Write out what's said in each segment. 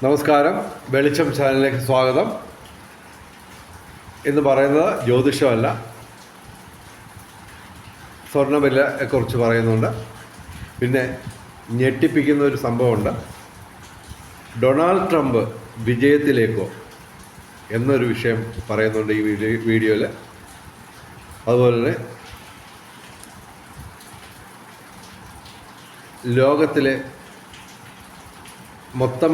നമസ്കാരം, വെളിച്ചം ചാനലിലേക്ക് സ്വാഗതം. എന്ന് പറയുന്നത് ജ്യോതിഷമല്ല, സ്വർണ്ണവിലയെക്കുറിച്ച് പറയുന്നുണ്ട്. പിന്നെ ഞെട്ടിപ്പിക്കുന്ന ഒരു സംഭവമുണ്ട്. ഡൊണാൾഡ് ട്രംപ് വിജയത്തിലേക്കോ എന്നൊരു വിഷയം പറയുന്നുണ്ട് ഈ വീഡിയോയിൽ. അതുപോലെ തന്നെ ലോകത്തിലെ മൊത്തം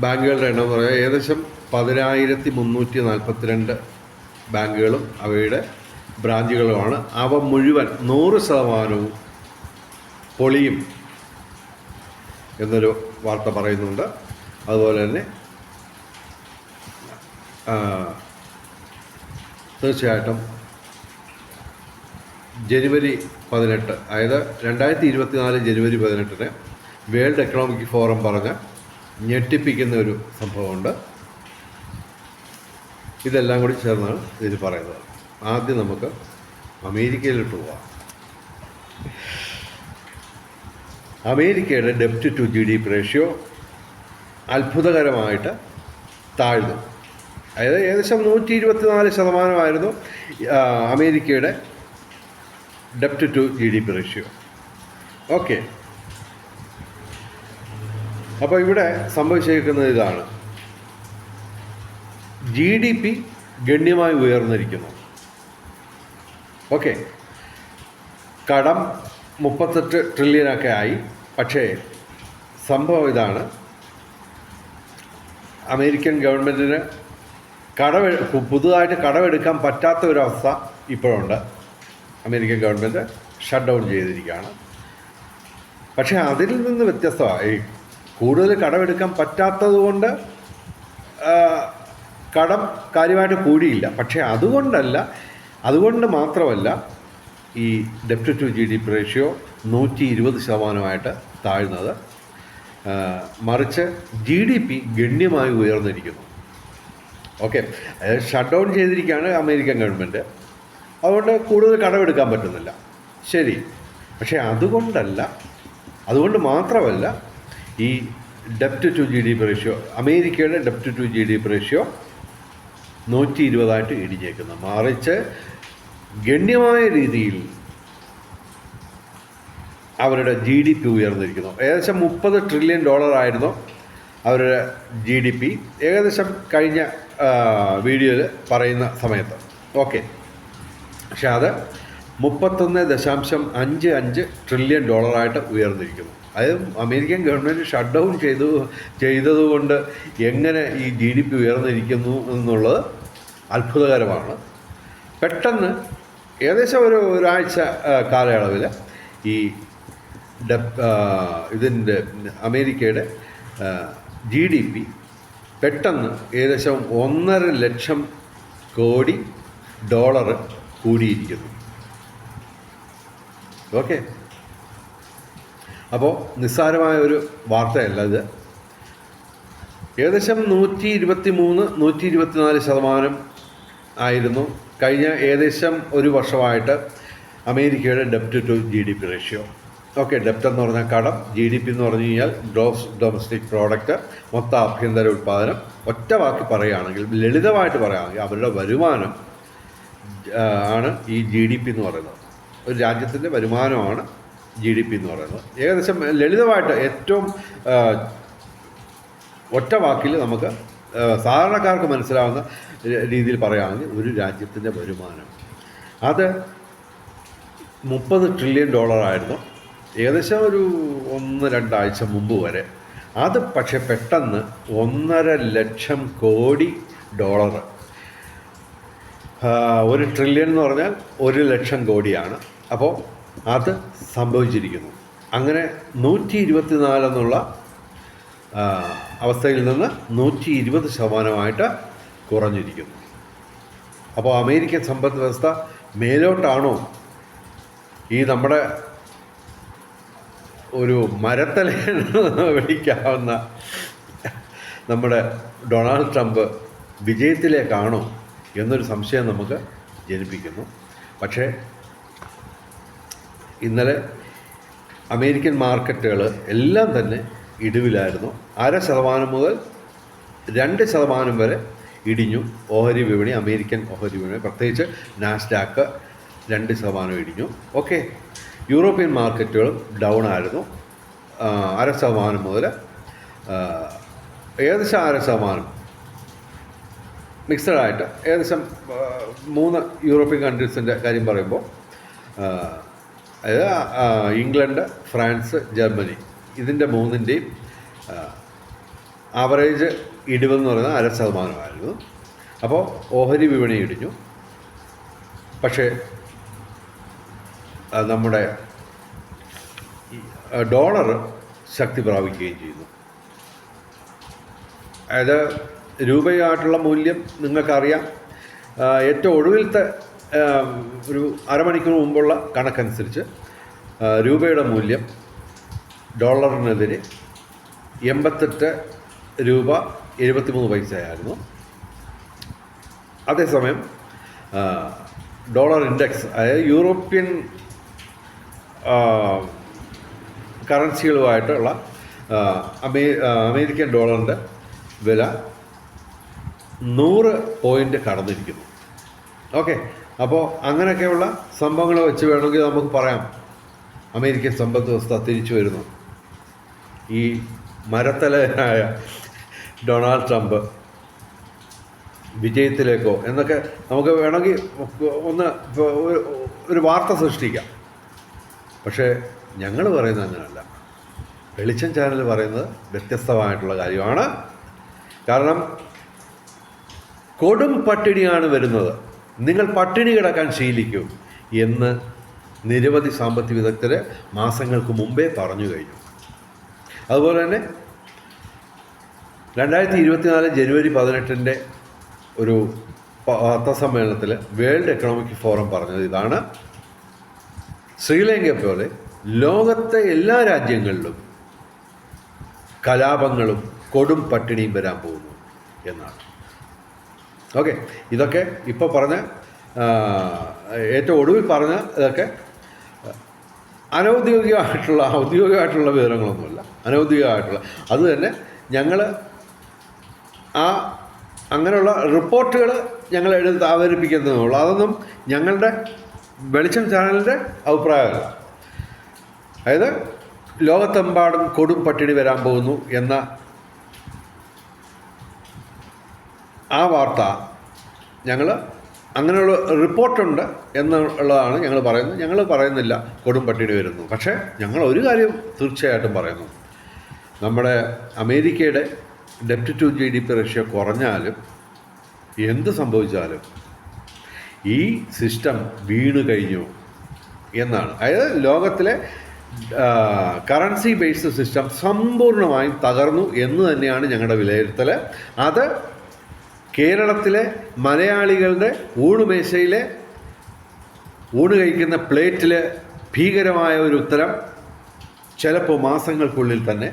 ബാങ്കുകളുടെ എണ്ണം എന്ന് പറയുന്നത് ഏകദേശം 10,342 ബാങ്കുകളും അവയുടെ ബ്രാഞ്ചുകളുമാണ്. അവ മുഴുവൻ 100% പൊളിയും എന്നൊരു വാർത്ത പറയുന്നുണ്ട്. അതുപോലെ തന്നെ തീർച്ചയായിട്ടും ജനുവരി 18, അതായത് 2024 ജനുവരി 18 വേൾഡ് എക്കണോമിക് ഫോറം പറഞ്ഞ ഞെട്ടിപ്പിക്കുന്ന ഒരു സംഭവമുണ്ട്. ഇതെല്ലാം കൂടി ചേർന്നാണ് ഇതിൽ പറയുന്നത്. ആദ്യം നമുക്ക് അമേരിക്കയിലോട്ട് പോവാം. അമേരിക്കയുടെ ഡെപ്റ്റ് ടു GDP റേഷ്യോ അത്ഭുതകരമായിട്ട് താഴ്ന്നു. അതായത് ഏകദേശം 124% അമേരിക്കയുടെ ഡെപ്റ്റ് ടു GDP റേഷ്യോ. ഓക്കെ, അപ്പോൾ ഇവിടെ സംഭവിച്ചിരിക്കുന്നത് ഇതാണ്. GDP ഗണ്യമായി ഉയർന്നിരിക്കുന്നു. ഓക്കെ, കടം 38 ട്രില്യനൊക്കെ ആയി. പക്ഷേ സംഭവം ഇതാണ്, അമേരിക്കൻ ഗവൺമെൻറ്റിന് പുതുതായിട്ട് കടമെടുക്കാൻ പറ്റാത്ത ഒരവസ്ഥ ഇപ്പോഴുണ്ട്. അമേരിക്കൻ ഗവൺമെൻറ് ഷട്ട് ഡൗൺ ചെയ്തിരിക്കുകയാണ്. പക്ഷേ അതിൽ നിന്ന് വ്യത്യസ്തമായി കൂടുതൽ കടമെടുക്കാൻ പറ്റാത്തത് കൊണ്ട് കടം കാര്യമായിട്ട് കൂടിയില്ല. പക്ഷേ അതുകൊണ്ട് മാത്രമല്ല ഈ ഡെപ്റ്റ് ടു GDP റേഷ്യോ 120% താഴ്ന്നത്. മറിച്ച് GDP ഗണ്യമായി ഉയർന്നിരിക്കുന്നു. ഓക്കെ, ഷട്ട് ഡൗൺ ചെയ്തിരിക്കുകയാണ് അമേരിക്കൻ ഗവൺമെൻറ്. അതുകൊണ്ട് കൂടുതൽ കടമെടുക്കാൻ പറ്റുന്നില്ല. ശരി, പക്ഷേ അതുകൊണ്ട് മാത്രമല്ല ഈ ഡെപ്റ്റ് ടു GDP റേഷ്യോ, അമേരിക്കയുടെ ഡെപ്റ്റ് ടു GDP റേഷ്യോ 120 ഇടിഞ്ഞേക്കുന്നു. മറിച്ച് ഗണ്യമായ രീതിയിൽ അവരുടെ GDP ഉയർന്നിരിക്കുന്നു. ഏകദേശം $30 ട്രില്യൺ ആയിരുന്നു അവരുടെ GDP ഏകദേശം കഴിഞ്ഞ വീഡിയോയിൽ പറയുന്ന സമയത്ത്. ഓക്കെ, പക്ഷെ അത് $31.55 ട്രില്യൺ ഉയർന്നിരിക്കുന്നു. അതായത് അമേരിക്കൻ ഗവൺമെൻറ് ഷട്ട് ഡൗൺ ചെയ്തതുകൊണ്ട് എങ്ങനെ ഈ GDP ഉയർന്നിരിക്കുന്നു എന്നുള്ളത് അത്ഭുതകരമാണ്. പെട്ടെന്ന് ഏകദേശം ഒരാഴ്ച കാലയളവിൽ ഈ ഇതിൻ്റെ അമേരിക്കയുടെ GDP പെട്ടെന്ന് ഏകദേശം $1.5 ലക്ഷം കോടി കൂടിയിരിക്കുന്നു. ഓക്കെ, അപ്പോൾ നിസ്സാരമായ ഒരു വാർത്തയല്ല ഇത്. ഏകദേശം 124% ആയിരുന്നു കഴിഞ്ഞ ഏകദേശം ഒരു വർഷമായിട്ട് അമേരിക്കയുടെ ഡെപ്റ്റ് ടു GDP റേഷ്യോ. ഓക്കെ, ഡെപ്റ്റ് എന്ന് പറഞ്ഞാൽ കടം, GDP എന്ന് പറഞ്ഞു കഴിഞ്ഞാൽ ഗ്രോസ് ഡൊമസ്റ്റിക് പ്രോഡക്റ്റ്, മൊത്ത ആഭ്യന്തര ഉൽപ്പാദനം. ഒറ്റ വാക്കി പറയുകയാണെങ്കിൽ, ലളിതമായിട്ട് പറയുകയാണെങ്കിൽ അവരുടെ വരുമാനം ആണ് ഈ GDP എന്ന് പറയുന്നത്. ഒരു രാജ്യത്തിൻ്റെ വരുമാനമാണ് GDP എന്ന് പറയുന്നത്. ഏകദേശം ലളിതമായിട്ട് ഏറ്റവും ഒറ്റ വാക്കിൽ നമുക്ക് സാധാരണക്കാർക്ക് മനസ്സിലാവുന്ന രീതിയിൽ പറയുകയാണെങ്കിൽ ഒരു രാജ്യത്തിൻ്റെ വരുമാനം അത് $30 ട്രില്യൺ ആയിരുന്നു ഏകദേശം ഒരു 1-2 ആഴ്ച മുമ്പ് വരെ. അത് പക്ഷേ പെട്ടെന്ന് $1.5 ലക്ഷം കോടി. 1 ട്രില്യൺ എന്ന് പറഞ്ഞാൽ 1 ലക്ഷം കോടിയാണ്. അപ്പോൾ അത് സംഭവിച്ചിരിക്കുന്നു. അങ്ങനെ 124 എന്നുള്ള അവസ്ഥയിൽ നിന്ന് 120% കുറഞ്ഞിരിക്കുന്നു. അപ്പോൾ അമേരിക്കൻ സമ്പദ് വ്യവസ്ഥ മേലോട്ടാണോ ഈ നമ്മുടെ ഒരു മരത്തലയെന്ന് വിളിക്കാവുന്ന നമ്മുടെ ഡൊണാൾഡ് ട്രംപ് വിജയത്തിലേക്കാണോ എന്നൊരു സംശയം നമുക്ക് ജനിപ്പിക്കുന്നു. പക്ഷേ ഇന്നലെ അമേരിക്കൻ മാർക്കറ്റുകൾ എല്ലാം തന്നെ ഇടിവിലായിരുന്നു. 0.5% മുതൽ 2% വരെ ഇടിഞ്ഞു ഓഹരി വിപണി, അമേരിക്കൻ ഓഹരി വിപണി, പ്രത്യേകിച്ച് നാസ്ഡാക്ക് 2% ഇടിഞ്ഞു. ഓക്കെ, യൂറോപ്യൻ മാർക്കറ്റുകളും ഡൗൺ ആയിരുന്നു. 0.5% മുതൽ ഏകദേശം 0.5%, മിക്സഡായിട്ട് ഏകദേശം 3 യൂറോപ്യൻ കൺട്രീസിൻ്റെ കാര്യം പറയുമ്പോൾ, അതായത് ഇംഗ്ലണ്ട്, ഫ്രാൻസ്, ജർമ്മനി, ഇതിൻ്റെ 3ൻ്റെയും ആവറേജ് ഇടിവെന്ന് പറയുന്നത് 0.5%. അപ്പോൾ ഓഹരി വിപണി ഇടിഞ്ഞു. പക്ഷേ നമ്മുടെ ഡോളർ ശക്തി പ്രാപിക്കുകയും ചെയ്യുന്നു. അതായത് രൂപയായിട്ടുള്ള മൂല്യം നിങ്ങൾക്കറിയാം. ഏറ്റവും ഒടുവിലത്തെ ഒരു അരമണിക്കൂർ മുമ്പുള്ള കണക്കനുസരിച്ച് രൂപയുടെ മൂല്യം ഡോളറിനെതിരെ 88 രൂപ 73 പൈസയായിരുന്നു. അതേസമയം ഡോളർ ഇൻഡെക്സ്, അതായത് യൂറോപ്യൻ കറൻസികളുമായിട്ടുള്ള അമേരിക്കൻ ഡോളറിൻ്റെ വില 100 പോയിൻ്റ് കടന്നിരിക്കുന്നു. ഓക്കെ, അപ്പോൾ അങ്ങനെയൊക്കെയുള്ള സംഭവങ്ങൾ വെച്ച് വേണമെങ്കിൽ നമുക്ക് പറയാം അമേരിക്കൻ സമ്പദ് വ്യവസ്ഥ തിരിച്ചു വരുന്നു. ഈ മരത്തലനായ ഡൊണാൾഡ് ട്രംപ് വിജയത്തിലേക്കോ എന്നൊക്കെ നമുക്ക് വേണമെങ്കിൽ ഒന്ന് ഒരു വാർത്ത സൃഷ്ടിക്കാം. പക്ഷേ ഞങ്ങൾ പറയുന്നത് അങ്ങനെയല്ല. വെളിച്ചം ചാനൽ പറയുന്നത് വ്യത്യസ്തമായിട്ടുള്ള കാര്യമാണ്. കാരണം കൊടും പട്ടിണിയാണ് വരുന്നത്, നിങ്ങൾ പട്ടിണി കിടക്കാൻ ശീലിക്കൂ എന്ന് നിരവധി സാമ്പത്തിക വിദഗ്ധരെ മാസങ്ങൾക്ക് മുമ്പേ പറഞ്ഞു കഴിഞ്ഞു. അതുപോലെ തന്നെ 2024 ജനുവരി 18 ഒരു വാർത്താസമ്മേളനത്തിൽ വേൾഡ് എക്കണോമിക് ഫോറം പറഞ്ഞത് ഇതാണ്: ശ്രീലങ്ക പോലെ ലോകത്തെ എല്ലാ രാജ്യങ്ങളിലും കലാപങ്ങളും കൊടും പട്ടിണിയും വരാൻ പോകുന്നു എന്നാണ്. ഓക്കെ, ഇതൊക്കെ ഇപ്പോൾ പറഞ്ഞ ഏറ്റവും ഒടുവിൽ പറഞ്ഞ ഇതൊക്കെ ഔദ്യോഗികമായിട്ടുള്ള വിവരങ്ങളൊന്നുമല്ല, അനൗദ്യോഗികമായിട്ടുള്ള. അതുതന്നെ ഞങ്ങൾ അങ്ങനെയുള്ള റിപ്പോർട്ടുകൾ ഞങ്ങൾ എടുത്ത് അവതരിപ്പിക്കുന്നതുള്ളൂ. അതൊന്നും ഞങ്ങളുടെ വെളിച്ചം ചാനലിൻ്റെ അഭിപ്രായമല്ല. അതായത് ലോകത്തെമ്പാടും കൊടും പട്ടിണി വരാൻ പോകുന്നു എന്ന ആ വാർത്ത ഞങ്ങൾ അങ്ങനെയുള്ള റിപ്പോർട്ടുണ്ട് എന്നുള്ളതാണ് ഞങ്ങൾ പറയുന്നത്. ഞങ്ങൾ പറയുന്നില്ല കൊടും പട്ടിണി വരുന്നു. പക്ഷേ ഞങ്ങൾ ഒരു കാര്യം തീർച്ചയായിട്ടും പറയുന്നു: നമ്മുടെ അമേരിക്കയുടെ ഡെപ്റ്റ് ടു GDP റേഷ്യോ കുറഞ്ഞാലും എന്ത് സംഭവിച്ചാലും ഈ സിസ്റ്റം വീണു കഴിഞ്ഞു എന്നാണ്. അതായത് ലോകത്തിലെ കറൻസി ബേസ്ഡ് സിസ്റ്റം സമ്പൂർണ്ണമായും തകർന്നു എന്ന് തന്നെയാണ് ഞങ്ങളുടെ വിലയിരുത്തൽ. അത് കേരളത്തിലെ മലയാളികളുടെ ഊണുമേശയിലെ ഊണ് കഴിക്കുന്ന പ്ലേറ്റിൽ ഭീകരമായ ഒരു ഉത്തരം ചിലപ്പോൾ മാസങ്ങൾക്കുള്ളിൽ തന്നെ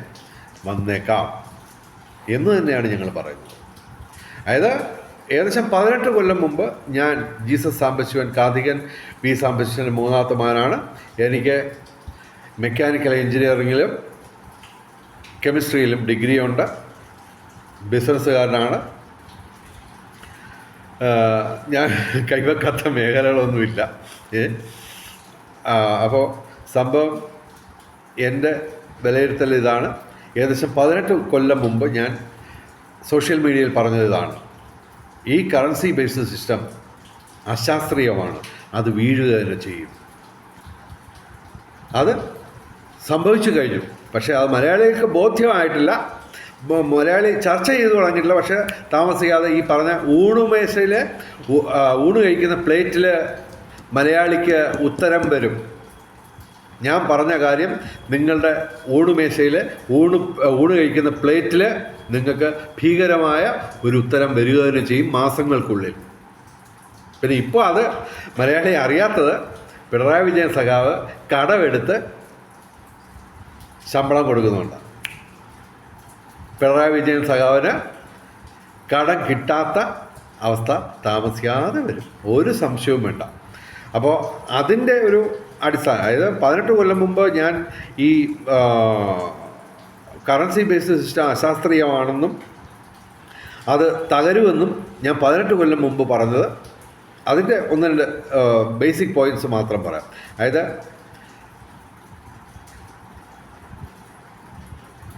വന്നേക്കാം എന്ന് തന്നെയാണ് ഞങ്ങൾ പറയുന്നത്. അതായത് ഏകദേശം 18 കൊല്ലം മുമ്പ് ഞാൻ ജീസസ് സാംബശിവൻ, കാർത്തികൻ പി സാംബശിവൻ്റെ 3ാമത്തെ മകനാണ്. എനിക്ക് മെക്കാനിക്കൽ എഞ്ചിനീയറിങ്ങിലും കെമിസ്ട്രിയിലും ഡിഗ്രിയുണ്ട്. ബിസിനസ്സുകാരനാണ്. ഞാൻ കൈവെക്കാത്ത മേഖലകളൊന്നുമില്ല. അപ്പോൾ സംഭവം എൻ്റെ വിലയിരുത്തൽ ഇതാണ്: ഏകദേശം 18 കൊല്ലം മുമ്പ് ഞാൻ സോഷ്യൽ മീഡിയയിൽ പറഞ്ഞത് ഇതാണ്: ഈ കറൻസി ബേസ്ഡ് സിസ്റ്റം അശാസ്ത്രീയമാണ്, അത് വീഴുക തന്നെ ചെയ്യും. അത് സംഭവിച്ചു കഴിഞ്ഞു. പക്ഷേ അത് മലയാളികൾക്ക് ബോധ്യമായിട്ടില്ല, മലയാളി ചർച്ച ചെയ്തു തുടങ്ങിയിട്ടില്ല. പക്ഷേ താമസിക്കാതെ ഈ പറഞ്ഞ ഊണുമേശയിൽ ഊണ് കഴിക്കുന്ന പ്ലേറ്റിൽ മലയാളിക്ക് ഉത്തരം വരും. ഞാൻ പറഞ്ഞ കാര്യം നിങ്ങളുടെ ഊണുമേശയിൽ ഊണ് കഴിക്കുന്ന പ്ലേറ്റിൽ നിങ്ങൾക്ക് ഭീകരമായ ഒരു ഉത്തരം വരിക തന്നെ ചെയ്യും മാസങ്ങൾക്കുള്ളിൽ. പിന്നെ ഇപ്പോൾ അത് മലയാളി അറിയാത്തത്, പിണറായി വിജയൻ സഖാവ് കടമെടുത്ത് ശമ്പളം കൊടുക്കുന്നുണ്ട്. പിണറായി വിജയൻ സഖാവിന് കടം കിട്ടാത്ത അവസ്ഥ താമസിക്കാതെ വരും, ഒരു സംശയവും വേണ്ട. അപ്പോൾ അതിൻ്റെ ഒരു അടിസ്ഥാനം, അതായത് 18 കൊല്ലം മുമ്പ് ഞാൻ ഈ കറൻസി ബേസ്ഡ് സിസ്റ്റം അശാസ്ത്രീയമാണെന്നും അത് തകരുമെന്നും ഞാൻ 18 കൊല്ലം മുമ്പ് പറഞ്ഞത്. അതിൻ്റെ ഒന്ന് രണ്ട് ബേസിക് പോയിൻറ്റ്സ് മാത്രം പറയാം. അതായത്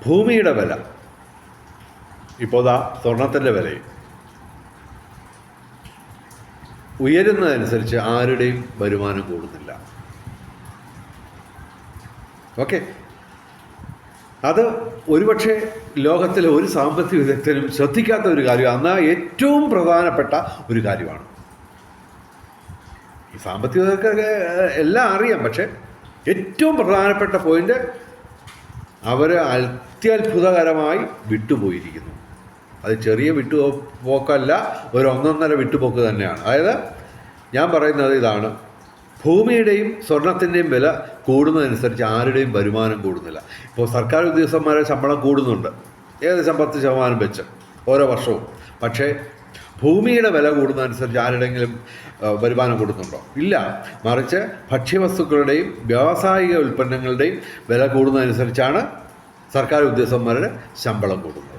ഭൂമിയുടെ വില, ഇപ്പോൾ സ്വർണത്തിൻ്റെ വിലയും ഉയരുന്നതനുസരിച്ച് ആരുടെയും വരുമാനം കൂടുന്നില്ല. ഓക്കെ, അത് ഒരുപക്ഷെ ലോകത്തിലെ ഒരു സാമ്പത്തിക വിദഗ്ധനും ശ്രദ്ധിക്കാത്ത ഒരു കാര്യമാണ്, എന്നാൽ ഏറ്റവും പ്രധാനപ്പെട്ട ഒരു കാര്യമാണ്. ഈ സാമ്പത്തിക വിദഗ്ധർക്ക് എല്ലാം അറിയാം, പക്ഷെ ഏറ്റവും പ്രധാനപ്പെട്ട പോയിന്റ് അവർ അത്യത്ഭുതകരമായി വിട്ടുപോയിരിക്കുന്നു. അത് ചെറിയ വിട്ടുപോക്കല്ല, ഒരു ഒന്നൊന്നര വിട്ടുപോക്ക് തന്നെയാണ്. അതായത് ഞാൻ പറയുന്നത് ഇതാണ്, ഭൂമിയുടെയും സ്വർണത്തിൻ്റെയും വില കൂടുന്നതനുസരിച്ച് ആരുടെയും വരുമാനം കൂടുന്നില്ല. ഇപ്പോൾ സർക്കാർ ഉദ്യോഗസ്ഥന്മാരുടെ ശമ്പളം കൂടുന്നുണ്ട്, ഏകദേശം 10% വെച്ച് ഓരോ വർഷവും. പക്ഷേ ഭൂമിയുടെ വില കൂടുന്നതനുസരിച്ച് ആരുടെയെങ്കിലും വരുമാനം കൂടുന്നുണ്ടോ? ഇല്ല. മറിച്ച് ഭക്ഷ്യവസ്തുക്കളുടെയും വ്യാവസായിക ഉൽപ്പന്നങ്ങളുടെയും വില കൂടുന്നതനുസരിച്ചാണ് സർക്കാർ ഉദ്യോഗസ്ഥന്മാരുടെ ശമ്പളം കൂടുന്നത്.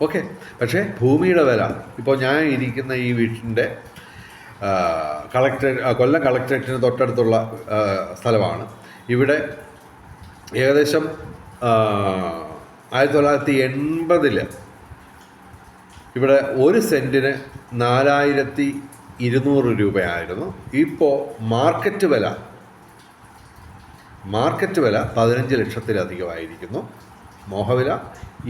ഓക്കെ, പക്ഷേ ഭൂമിയുടെ വില, ഇപ്പോൾ ഞാൻ ഇരിക്കുന്ന ഈ വീട്ടിൻ്റെ കൊല്ലം കളക്ടറേറ്റിന് തൊട്ടടുത്തുള്ള സ്ഥലമാണ്. ഇവിടെ ഏകദേശം 1980 ഇവിടെ 1 സെൻറ്റിന് 4200 രൂപയായിരുന്നു. ഇപ്പോൾ മാർക്കറ്റ് വില 15 ലക്ഷത്തിലധികമായിരിക്കുന്നു. മോഹവില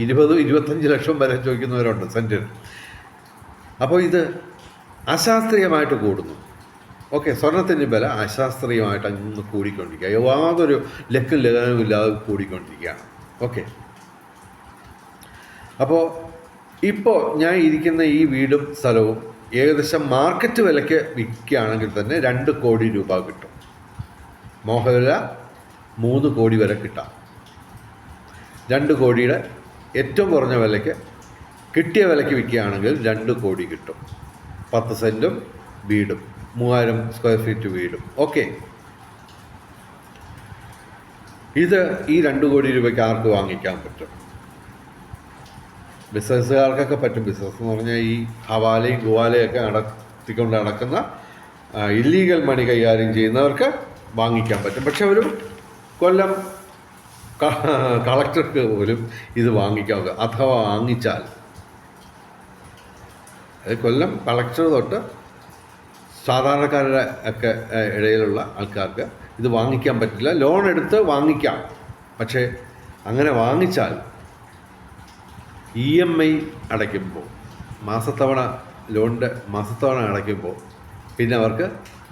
20-25 ലക്ഷം വരെ ചോദിക്കുന്നവരുണ്ട് സെൻറ്റിന്. അപ്പോൾ ഇത് അശാസ്ത്രീയമായിട്ട് കൂടുന്നു. ഓക്കെ, സ്വർണത്തിൻ്റെ വില അശാസ്ത്രീയമായിട്ട് അങ്ങ് കൂടിക്കൊണ്ടിരിക്കുക, യാതൊരു ലക്കും ലഗനവും ഇല്ലാതെ കൂടിക്കൊണ്ടിരിക്കുകയാണ്. ഓക്കെ, അപ്പോൾ ഇപ്പോൾ ഞാൻ ഇരിക്കുന്ന ഈ വീടും സ്ഥലവും ഏകദേശം മാർക്കറ്റ് വിലയ്ക്ക് വിൽക്കുകയാണെങ്കിൽ തന്നെ 2 കോടി രൂപ കിട്ടും. മോഹവില 3 കോടി വരെ കിട്ടാം. 2 കോടിയുടെ ഏറ്റവും കുറഞ്ഞ വിലയ്ക്ക് കിട്ടിയ വിലയ്ക്ക് വിൽക്കുകയാണെങ്കിൽ 2 കോടി കിട്ടും. 10 സെൻറ്റും വീടും, 3000 സ്ക്വയർ ഫീറ്റ് വീടും. ഓക്കെ, ഇത് ഈ 2 കോടി രൂപയ്ക്ക് ആർക്ക് വാങ്ങിക്കാൻ പറ്റും? ബിസിനസ്സുകാർക്കൊക്കെ പറ്റും. ബിസിനസ് എന്ന് പറഞ്ഞാൽ ഈ ഹവാലയും ഗുവാലയൊക്കെ നടത്തിക്കൊണ്ട് നടക്കുന്ന ഇല്ലീഗൽ മണി കൈകാര്യം ചെയ്യുന്നവർക്ക് വാങ്ങിക്കാൻ പറ്റും. പക്ഷെ ഒരു കൊല്ലം കളക്ടർക്ക് പോലും ഇത് വാങ്ങിക്കാവുക, അഥവാ വാങ്ങിച്ചാൽ കൊല്ലം കളക്ടർ തൊട്ട് സാധാരണക്കാരുടെ ഒക്കെ ഇടയിലുള്ള ആൾക്കാർക്ക് ഇത് വാങ്ങിക്കാൻ പറ്റില്ല. ലോൺ എടുത്ത് വാങ്ങിക്കാം, പക്ഷേ അങ്ങനെ വാങ്ങിച്ചാൽ EMI അടയ്ക്കുമ്പോൾ, ലോണിൻ്റെ മാസത്തവണ അടയ്ക്കുമ്പോൾ പിന്നെ അവർക്ക്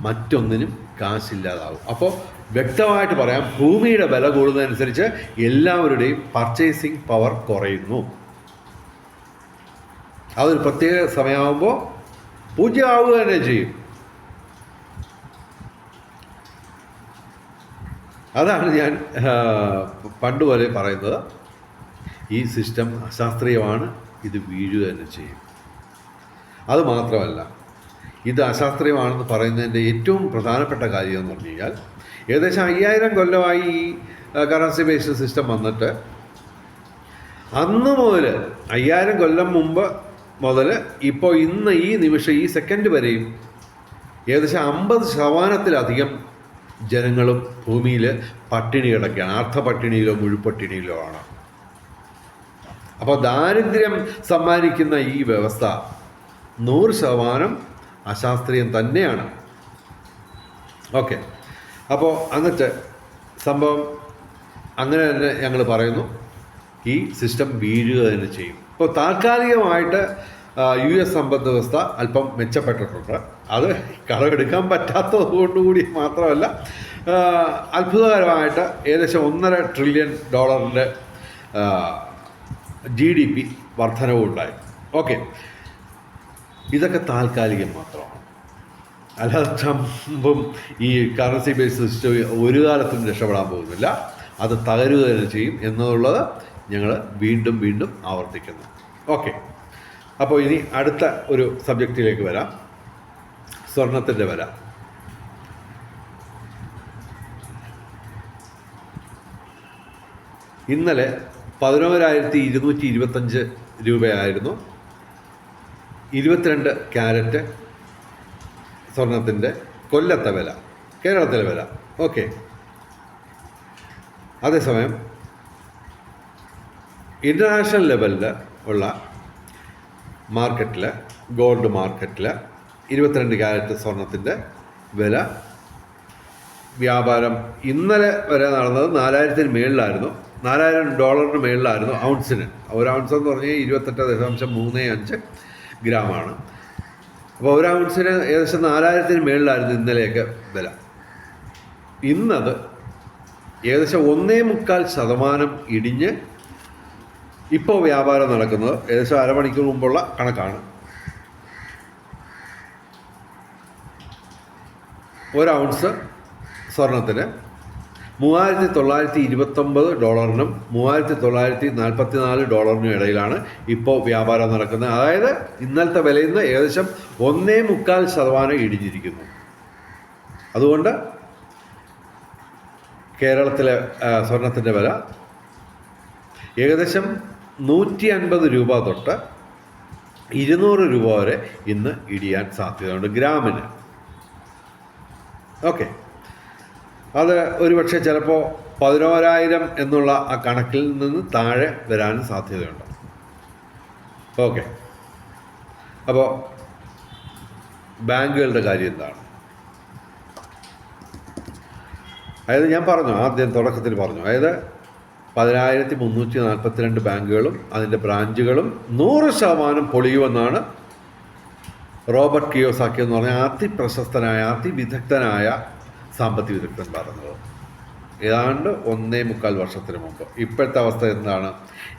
മറ്റൊന്നിനും കാശില്ലാതാവും. അപ്പോൾ വ്യക്തമായിട്ട് പറയാം, ഭൂമിയുടെ വില കൂടുന്നതനുസരിച്ച് എല്ലാവരുടെയും പർച്ചേസിങ് പവർ കുറയുന്നു. അതൊരു പ്രത്യേക സമയമാകുമ്പോൾ പൂജ്യമാവുക തന്നെ ചെയ്യും. അതാണ് ഞാൻ പണ്ടുപോലെ പറയുന്നത്, ഈ സിസ്റ്റം അശാസ്ത്രീയമാണ്, ഇത് വീഴുക തന്നെ ചെയ്യും. അതുമാത്രമല്ല, ഇത് അശാസ്ത്രീയമാണെന്ന് പറയുന്നതിൻ്റെ ഏറ്റവും പ്രധാനപ്പെട്ട കാര്യം എന്ന് പറഞ്ഞു കഴിഞ്ഞാൽ, ഏകദേശം 5000 കൊല്ലമായി ഈ കറൻസി ബേസ്ഡ് സിസ്റ്റം വന്നിട്ട്, അന്ന് മുതൽ 5000 കൊല്ലം മുമ്പ് മുതൽ ഇപ്പോൾ ഇന്ന് ഈ നിമിഷം ഈ സെക്കൻഡ് വരെയും ഏകദേശം 50% ജനങ്ങളും ഭൂമിയിൽ പട്ടിണി കിടക്കുകയാണ്. അർദ്ധപട്ടിണിയിലോ മുഴുപട്ടിണിയിലോ ആണ്. അപ്പോൾ ദാരിദ്ര്യം സമ്മാനിക്കുന്ന ഈ വ്യവസ്ഥ 100% അശാസ്ത്രീയം തന്നെയാണ്. ഓക്കെ, അപ്പോൾ അങ്ങനത്തെ സംഭവം അങ്ങനെ തന്നെ ഞങ്ങൾ പറയുന്നു, ഈ സിസ്റ്റം വീഴുക തന്നെ ചെയ്യും. ഇപ്പോൾ താൽക്കാലികമായിട്ട് US സമ്പദ് വ്യവസ്ഥ അല്പം മെച്ചപ്പെട്ടിട്ടുണ്ട്. അത് കടമെടുക്കാൻ പറ്റാത്തതുകൊണ്ടുകൂടി മാത്രമല്ല, അത്ഭുതകരമായിട്ട് ഏകദേശം $1.5 ട്രില്യൺ GDP വർധനവുണ്ടായി. ഓക്കെ, ഇതൊക്കെ താൽക്കാലികം മാത്രമാണ്. അല്ലാതെ ട്രംപും ഈ കറൻസി ബേസ്ഡ് സിസ്റ്റം ഒരു കാലത്തും രക്ഷപ്പെടാൻ പോകുന്നില്ല. അത് തകരുക തന്നെ ചെയ്യും എന്നുള്ളത് ഞങ്ങൾ വീണ്ടും വീണ്ടും ആവർത്തിക്കുന്നു. ഓക്കെ, അപ്പോൾ ഇനി അടുത്ത ഒരു സബ്ജക്റ്റിലേക്ക് വരാം, സ്വർണത്തിൻ്റെ വില. ഇന്നലെ 11,225 രൂപയായിരുന്നു 22 ക്യാരറ്റ് സ്വർണത്തിൻ്റെ കൊല്ലത്തെ വില, കേരളത്തിലെ വില. ഓക്കെ. അതേസമയം ഇൻ്റർനാഷണൽ ലെവലിൽ ഉള്ള മാർക്കറ്റിൽ, ഗോൾഡ് മാർക്കറ്റിൽ 22 ക്യാരറ്റ് സ്വർണത്തിൻ്റെ വില വ്യാപാരം ഇന്നലെ വരെ നടന്നത് 4,000-ന് മേളിലായിരുന്നു. $4,000 മേളിലായിരുന്നു ഔൺസിന്. ഒരു ഔൺസ് എന്ന് പറഞ്ഞാൽ 28.35 ഗ്രാമാണ്. അപ്പോൾ ഒരു ഔൺസിന് ഏകദേശം 4,000-ന് മേളിലായിരുന്നു ഇന്നലെയൊക്കെ വില. ഇന്നത് ഏകദേശം 1.25% ഇടിഞ്ഞ് ഇപ്പോൾ വ്യാപാരം നടക്കുന്നത് ഏകദേശം അരമണിക്കൂർ മുമ്പുള്ള കണക്കാണ്. ഒരു ഔൺസ് സ്വർണത്തിന് $3,929 $3,944 ഇടയിലാണ് ഇപ്പോൾ വ്യാപാരം നടക്കുന്നത്. അതായത് ഇന്നലത്തെ വിലയിൽ നിന്ന് ഏകദേശം 1.25% ഇടിഞ്ഞിരിക്കുന്നു. അതുകൊണ്ട് കേരളത്തിലെ സ്വർണത്തിൻ്റെ വില ഏകദേശം 150 രൂപ തൊട്ട് 200 രൂപ വരെ ഇന്ന് ഇടിയാൻ സാധ്യതയുണ്ട് ഗ്രാമിന്. ഓക്കെ. അത് ഒരുപക്ഷെ ചിലപ്പോൾ 11,000 എന്നുള്ള ആ കണക്കിൽ നിന്ന് താഴെ വരാനും സാധ്യതയുണ്ട്. ഓക്കെ. അപ്പോൾ ബാങ്കുകളുടെ കാര്യം എന്താണ്? അതായത് ഞാൻ പറഞ്ഞു, ആദ്യം തുടക്കത്തിൽ പറഞ്ഞു, അതായത് 10,342 ബാങ്കുകളും അതിൻ്റെ ബ്രാഞ്ചുകളും 100% പൊളിയുമെന്നാണ് റോബർട്ട് കിയോസാക്കി എന്ന് പറഞ്ഞ അതിപ്രശസ്തനായ അതിവിദഗ്ധനായ സാമ്പത്തിക വിദഗ്ധൻ പറഞ്ഞത് ഏതാണ്ട് 1.25 വർഷത്തിന് മുമ്പ്. ഇപ്പോഴത്തെ അവസ്ഥ എന്താണ്?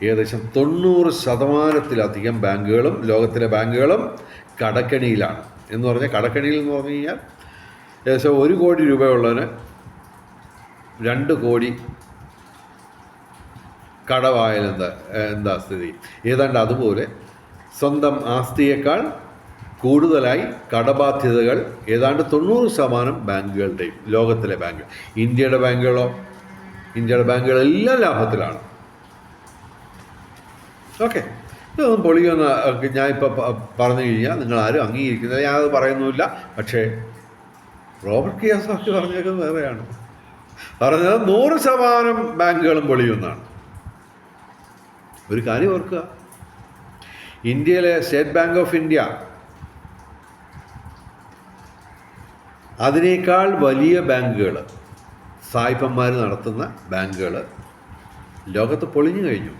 ഏകദേശം 90%-ലധികം ബാങ്കുകളും ലോകത്തിലെ ബാങ്കുകളും കടക്കെണിയിലാണ്. എന്ന് പറഞ്ഞാൽ കടക്കെണിയിൽ എന്ന് പറഞ്ഞു കഴിഞ്ഞാൽ ഏകദേശം 1 കോടി രൂപയുള്ളതിന് 2 കോടി കടവായാൽ എന്താ സ്ഥിതി? ഏതാണ്ട് അതുപോലെ സ്വന്തം ആസ്തിയേക്കാൾ കൂടുതലായി കടബാധ്യതകൾ ഏതാണ്ട് 90% ബാങ്കുകളുടെയും ലോകത്തിലെ ബാങ്കുകൾ. ഇന്ത്യയുടെ ബാങ്കുകളെല്ലാം ലാഭത്തിലാണ്. ഓക്കെ. ഇതൊന്നും പൊളിയൊന്ന് ഞാനിപ്പോൾ പറഞ്ഞു കഴിഞ്ഞാൽ നിങ്ങളാരും അംഗീകരിക്കുന്നില്ല, ഞാനത് പറയുന്നുമില്ല. പക്ഷേ റോബർട്ട് കിയോസാക്കി പറഞ്ഞേക്കുന്നത് വേറെയാണ്. പറഞ്ഞത് 100% ബാങ്കുകളും പൊളിയുമെന്നാണ്. ഒരു കാര്യം ഓർക്കുക, ഇന്ത്യയിലെ സ്റ്റേറ്റ് ബാങ്ക് ഓഫ് ഇന്ത്യ അതിനേക്കാൾ വലിയ ബാങ്കുകൾ, സായിപ്പന്മാർ നടത്തുന്ന ബാങ്കുകൾ ലോകത്ത് പൊളിഞ്ഞു കഴിഞ്ഞു.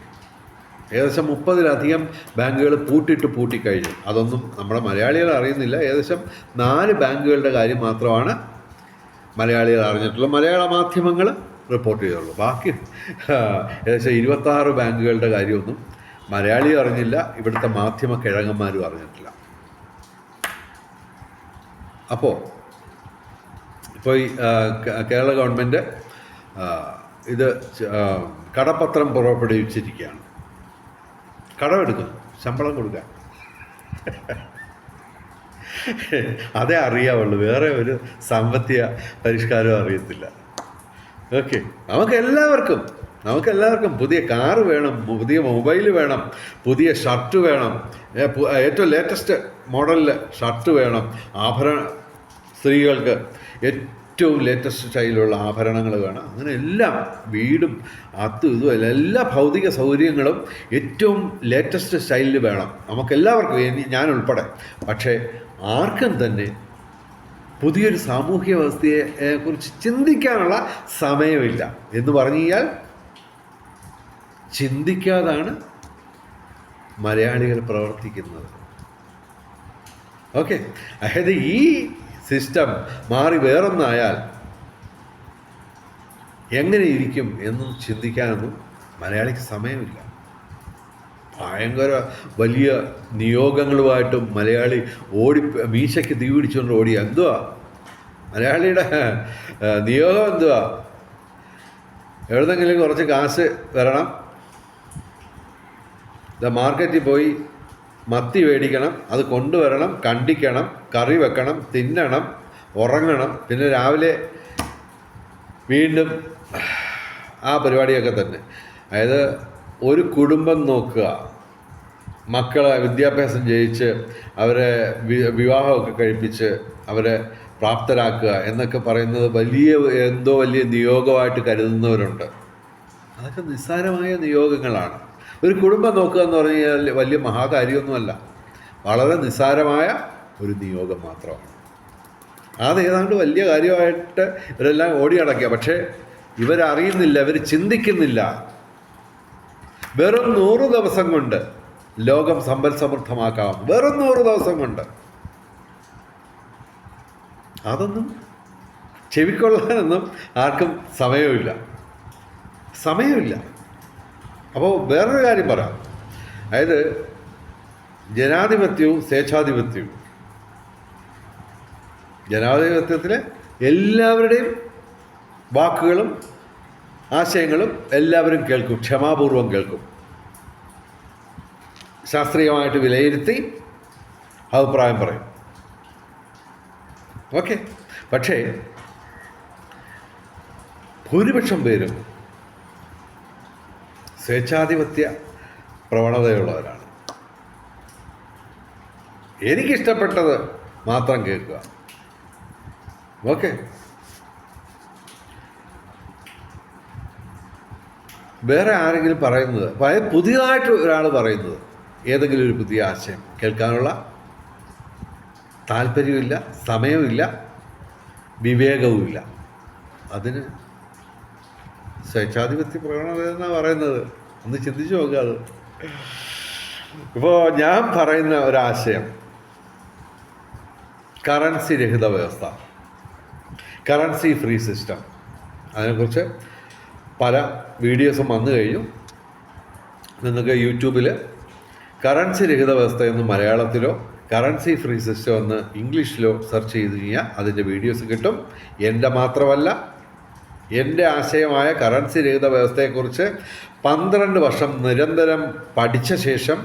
ഏകദേശം 30-ലധികം ബാങ്കുകൾ പൂട്ടിക്കഴിഞ്ഞു. അതൊന്നും നമ്മുടെ മലയാളികൾ അറിയുന്നില്ല. ഏകദേശം 4 ബാങ്കുകളുടെ കാര്യം മാത്രമാണ് മലയാളികൾ അറിഞ്ഞിട്ടുള്ളൂ, മലയാള മാധ്യമങ്ങൾ റിപ്പോർട്ട് ചെയ്തുള്ളൂ. ബാക്കി ഏകദേശം 26 ബാങ്കുകളുടെ കാര്യമൊന്നും മലയാളി അറിഞ്ഞില്ല, ഇവിടുത്തെ മാധ്യമ കിഴങ്ങന്മാരും അറിഞ്ഞിട്ടില്ല. അപ്പോൾ ഈ കേരള ഗവൺമെൻറ് ഇത് കടപ്പത്രം പുറപ്പെടുവിച്ചിരിക്കുകയാണ്. കടമെടുക്കുന്നു ശമ്പളം കൊടുക്കാൻ. അതേ അറിയാവുള്ളൂ, വേറെ ഒരു സാമ്പത്തിക പരിഷ്കാരവും അറിയത്തില്ല. ഓക്കെ. നമുക്കെല്ലാവർക്കും പുതിയ കാറ് വേണം, പുതിയ മൊബൈൽ വേണം, പുതിയ ഷർട്ട് വേണം, ഏറ്റവും ലേറ്റസ്റ്റ് മോഡലിൽ ഷർട്ട് വേണം, സ്ത്രീകൾക്ക് ഏറ്റവും ലേറ്റസ്റ്റ് സ്റ്റൈലുള്ള ആഭരണങ്ങൾ വേണം. അങ്ങനെ എല്ലാം, വീടും ഇതും എല്ലാ ഭൗതിക സൗകര്യങ്ങളും ഏറ്റവും ലേറ്റസ്റ്റ് സ്റ്റൈലിൽ വേണം നമുക്കെല്ലാവർക്കും, ഞാൻ ഉൾപ്പെടെ. പക്ഷേ ആർക്കും തന്നെ പുതിയൊരു സാമൂഹ്യ വ്യവസ്ഥയെക്കുറിച്ച് ചിന്തിക്കാനുള്ള സമയമില്ല. എന്ന് പറഞ്ഞു കഴിഞ്ഞാൽ ചിന്തിക്കാതാണ് മലയാളികൾ പ്രവർത്തിക്കുന്നത്. ഓക്കെ. അതായത് ഈ സിസ്റ്റം മാറി വേറൊന്നായാൽ എങ്ങനെ ഇരിക്കും എന്നും ചിന്തിക്കാനൊന്നും മലയാളിക്ക് സമയമില്ല. ഭയങ്കര വലിയ നിയോഗങ്ങളുമായിട്ടും മലയാളി മീശയ്ക്ക് തീ പിടിച്ചുകൊണ്ട് ഓടി. എന്തുവാ മലയാളിയുടെ നിയോഗം? എന്തുവാ? എവിടെന്നെങ്കിലും കുറച്ച് കാശ് വരണം, മാർക്കറ്റിൽ പോയി മത്തി മേടിക്കണം, അത് കൊണ്ടുവരണം, കണ്ടിക്കണം, കറി വെക്കണം, തിന്നണം, ഉറങ്ങണം, പിന്നെ രാവിലെ വീണ്ടും ആ പരിപാടിയൊക്കെ തന്നെ. അതായത് ഒരു കുടുംബം നോക്കുക, മക്കളെ വിദ്യാഭ്യാസം ചെയ്യിച്ച് അവരെ വിവാഹമൊക്കെ കഴിപ്പിച്ച് അവരെ പ്രാപ്തരാക്കുക എന്നൊക്കെ പറയുന്നത് വലിയ നിയോഗമായിട്ട് കരുതുന്നവരുണ്ട്. അതൊക്കെ നിസ്സാരമായ നിയോഗങ്ങളാണ്. ഒരു കുടുംബം നോക്കുക എന്ന് പറഞ്ഞു കഴിഞ്ഞാൽ വലിയ മഹാകാര്യമൊന്നുമല്ല, വളരെ നിസ്സാരമായ ഒരു നിയോഗം മാത്രമാണ്. അതേതാണ്ട് വലിയ കാര്യമായിട്ട് ഇവരെല്ലാം ഓടി അടയ്ക്കുക. പക്ഷേ ഇവരറിയുന്നില്ല, ഇവർ ചിന്തിക്കുന്നില്ല. വെറും 100 ദിവസം കൊണ്ട് ലോകം സമ്പൽ സമൃദ്ധമാക്കാം, വെറും 100 ദിവസം കൊണ്ട്. അതൊന്നും ചെവിക്കൊള്ളാനൊന്നും ആർക്കും സമയമില്ല. അപ്പോൾ വേറൊരു കാര്യം പറയാം. അതായത് ജനാധിപത്യവും സ്വേച്ഛാധിപത്യവും. ജനാധിപത്യത്തിൽ എല്ലാവരുടെയും വാക്കുകളും ആശയങ്ങളും എല്ലാവരും കേൾക്കും, ക്ഷമാപൂർവം കേൾക്കും, ശാസ്ത്രീയമായിട്ട് വിലയിരുത്തി അഭിപ്രായം പറയും. ഓക്കെ. പക്ഷേ ഭൂരിപക്ഷം പേരും സ്വേച്ഛാധിപത്യ പ്രവണതയുള്ളവരാണ്. എനിക്കിഷ്ടപ്പെട്ടത് മാത്രം കേൾക്കുക. ഓക്കെ. വേറെ ആരെങ്കിലും പറയുന്നത്, പുതിയതായിട്ട് ഒരാൾ പറയുന്നത്, ഏതെങ്കിലും ഒരു പുതിയ ആശയം കേൾക്കാനുള്ള താല്പര്യമില്ല, സമയമില്ല, വിവേകവുമില്ല. അതിന് സ്വേച്ഛാധിപത്യ പ്രവണത എന്നാണ് പറയുന്നത്. ഒന്ന് ചിന്തിച്ചു നോക്കുക. അത് ഇപ്പോൾ ഞാൻ പറയുന്ന ഒരാശയം കറൻസി രഹിത വ്യവസ്ഥ, കറൻസി ഫ്രീ സിസ്റ്റം. അതിനെക്കുറിച്ച് പല വീഡിയോസും വന്നു കഴിഞ്ഞു. നിങ്ങൾക്ക് യൂട്യൂബിൽ കറൻസി രഹിത വ്യവസ്ഥ എന്ന് മലയാളത്തിലോ കറൻസി ഫ്രീ സിസ്റ്റം എന്ന് ഇംഗ്ലീഷിലോ സെർച്ച് ചെയ്ത് കഴിഞ്ഞാൽ അതിൻ്റെ വീഡിയോസ് കിട്ടും. എൻ്റെ മാത്രമല്ല, എൻ്റെ ആശയമായ കറൻസി രഹിത വ്യവസ്ഥയെക്കുറിച്ച് 12 വർഷം നിരന്തരം പഠിച്ച ശേഷം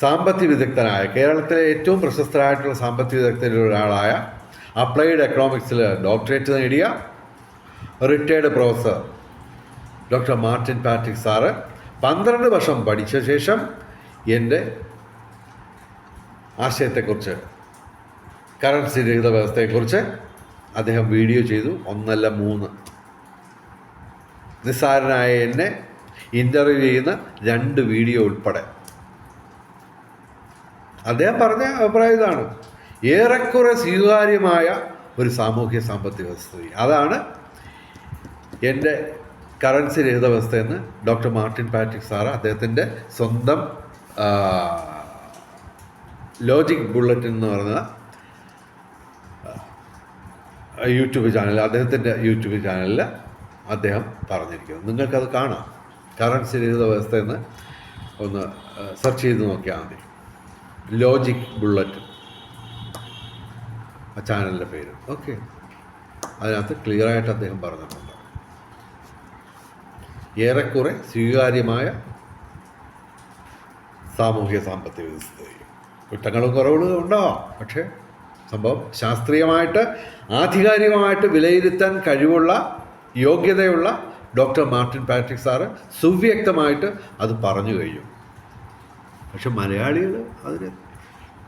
സാമ്പത്തിക വിദഗ്ധനായ, കേരളത്തിലെ ഏറ്റവും പ്രശസ്തരായിട്ടുള്ള സാമ്പത്തിക വിദഗ്ധരിൽ ഒരാളായ, അപ്ലൈഡ് എക്കണോമിക്സിൽ ഡോക്ടറേറ്റ് നേടിയ retired professor doctor Martin Patrick sir 12 വർഷം പഠിച്ച ശേഷം എൻ്റെ ആശയത്തെക്കുറിച്ച്, കറൻസി രഹിത വ്യവസ്ഥയെക്കുറിച്ച് അദ്ദേഹം വീഡിയോ ചെയ്തു. 1 അല്ല 3. നിസ്സാരനായ എന്നെ ഇൻ്റർവ്യൂ ചെയ്യുന്ന 2 വീഡിയോ ഉൾപ്പെടെ. അദ്ദേഹം പറഞ്ഞ അഭിപ്രായം ഇതാണ്: ഏറെക്കുറെ സ്വീകാര്യമായ ഒരു സാമൂഹ്യ സാമ്പത്തിക വ്യവസ്ഥ, അതാണ് എൻ്റെ കറൻസി രഹിത വ്യവസ്ഥയെന്ന് ഡോക്ടർ മാർട്ടിൻ പാട്രിക് സാറ് അദ്ദേഹത്തിൻ്റെ സ്വന്തം ലോജിക് ബുള്ളറ്റിൻ എന്ന് പറയുന്ന യൂട്യൂബ് ചാനൽ, അദ്ദേഹത്തിൻ്റെ യൂട്യൂബ് ചാനലിൽ അദ്ദേഹം പറഞ്ഞിരിക്കുന്നു. നിങ്ങൾക്കത് കാണാം. കറൻസി രഹിത വ്യവസ്ഥയെന്ന് ഒന്ന് സെർച്ച് ചെയ്ത് നോക്കിയാൽ മതി. ലോജിക് ബുള്ളറ്റിൻ ആ ചാനലിൻ്റെ പേര്. ഓക്കെ. അതിനകത്ത് ക്ലിയറായിട്ട് അദ്ദേഹം പറഞ്ഞിട്ടുണ്ട്. ഏറെക്കുറെ സ്വീകാര്യമായ സാമൂഹ്യ സാമ്പത്തിക വ്യവസ്ഥയും കുറ്റങ്ങളും കുറവുകളും ഉണ്ടാവാം. പക്ഷേ സംഭവം ശാസ്ത്രീയമായിട്ട് ആധികാരികമായിട്ട് വിലയിരുത്താൻ കഴിവുള്ള, യോഗ്യതയുള്ള ഡോക്ടർ മാർട്ടിൻ പാട്രിക് സാറ് സുവ്യക്തമായിട്ട് അത് പറഞ്ഞു കഴിഞ്ഞു. പക്ഷെ മലയാളികൾ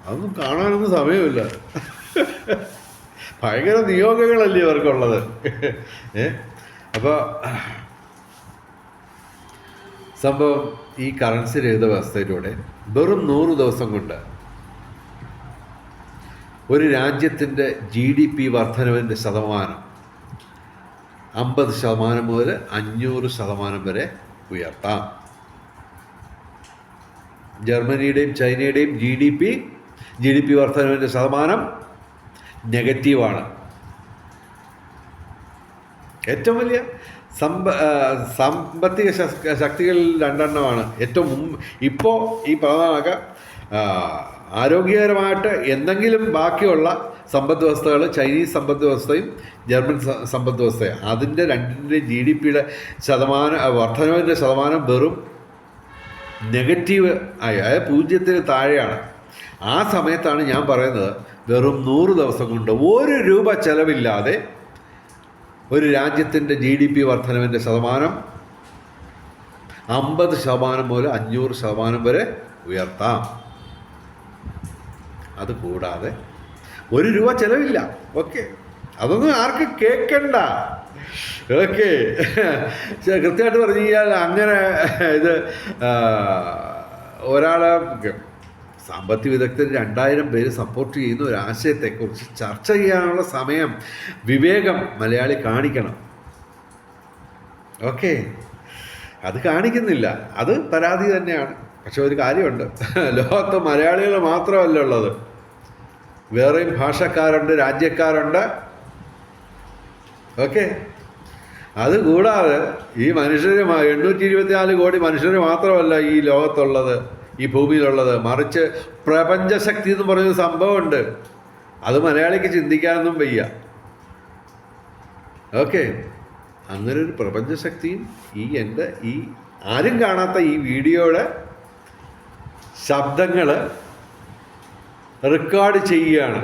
അതൊന്നും കാണാനൊന്നും സമയമില്ല. ഭയങ്കര നിയോഗങ്ങളല്ലേ ഇവർക്കുള്ളത്. അപ്പോൾ സംഭവം ഈ കറൻസി രഹിത വ്യവസ്ഥയിലൂടെ വെറും 100 ദിവസം കൊണ്ട് ഒരു രാജ്യത്തിൻ്റെ GDP വർധനവിൻ്റെ ശതമാനം 50% മുതൽ 500% വരെ ഉയർത്താം. ജർമ്മനിയുടെയും ചൈനയുടെയും GDP വർധനവിൻ്റെ ശതമാനം നെഗറ്റീവാണ്. ഏറ്റവും വലിയ സാമ്പത്തിക ശക്തികളിൽ 2 എണ്ണമാണ്. ഇപ്പോൾ ഈ പ്രധാനമൊക്കെ ആരോഗ്യകരമായിട്ട് എന്തെങ്കിലും ബാക്കിയുള്ള സമ്പദ് വ്യവസ്ഥകൾ ചൈനീസ് സമ്പദ് വ്യവസ്ഥയും ജർമ്മൻ സമ്പദ് വ്യവസ്ഥയും. അതിൻ്റെ 2ൻ്റെയും GDPയുടെ വർധനവിൻ്റെ ശതമാനം വെറും നെഗറ്റീവ് ആയി, അതായത് 0-ന് താഴെയാണ്. ആ സമയത്താണ് ഞാൻ പറയുന്നത്, വെറും 100 ദിവസം കൊണ്ട് 1 രൂപ ചെലവില്ലാതെ ഒരു രാജ്യത്തിൻ്റെ GDP വർധനവിൻ്റെ ശതമാനം 50% മുതൽ 500% വരെ ഉയർത്താം. അത് കൂടാതെ ₹1 ചിലവില്ല. ഓക്കെ, അതൊന്നും ആർക്കും കേൾക്കണ്ട. ഓക്കെ, കൃത്യമായിട്ട് പറഞ്ഞു കഴിഞ്ഞാൽ അങ്ങനെ ഇത് ഒരാളെ സാമ്പത്തിക വിദഗ്ധർ 2000 പേര് സപ്പോർട്ട് ചെയ്യുന്ന ഒരു ആശയത്തെക്കുറിച്ച് ചർച്ച ചെയ്യാനുള്ള സമയം, വിവേകം മലയാളി കാണിക്കണം. ഓക്കെ, അത് കാണിക്കുന്നില്ല. അത് പരാതി തന്നെയാണ്. പക്ഷെ ഒരു കാര്യമുണ്ട്, ലോകത്ത് മലയാളികൾ മാത്രമല്ല ഉള്ളത്, വേറെയും ഭാഷക്കാരുണ്ട്, രാജ്യക്കാരുണ്ട്. ഓക്കെ, അതുകൂടാതെ ഈ മനുഷ്യർ 824 കോടി മനുഷ്യർ മാത്രമല്ല ഈ ലോകത്തുള്ളത്, ഈ ഭൂമിയിലുള്ളത്, മറിച്ച് പ്രപഞ്ചശക്തി എന്ന് പറയുന്ന സംഭവമുണ്ട്. അത് മലയാളിക്ക് ചിന്തിക്കാനൊന്നും വയ്യ. ഓക്കെ, അങ്ങനെ ഒരു പ്രപഞ്ചശക്തിയും ഈ ആരും കാണാത്ത ഈ വീഡിയോയുടെ ശബ്ദങ്ങൾ റെക്കോർഡ് ചെയ്യുകയാണ്.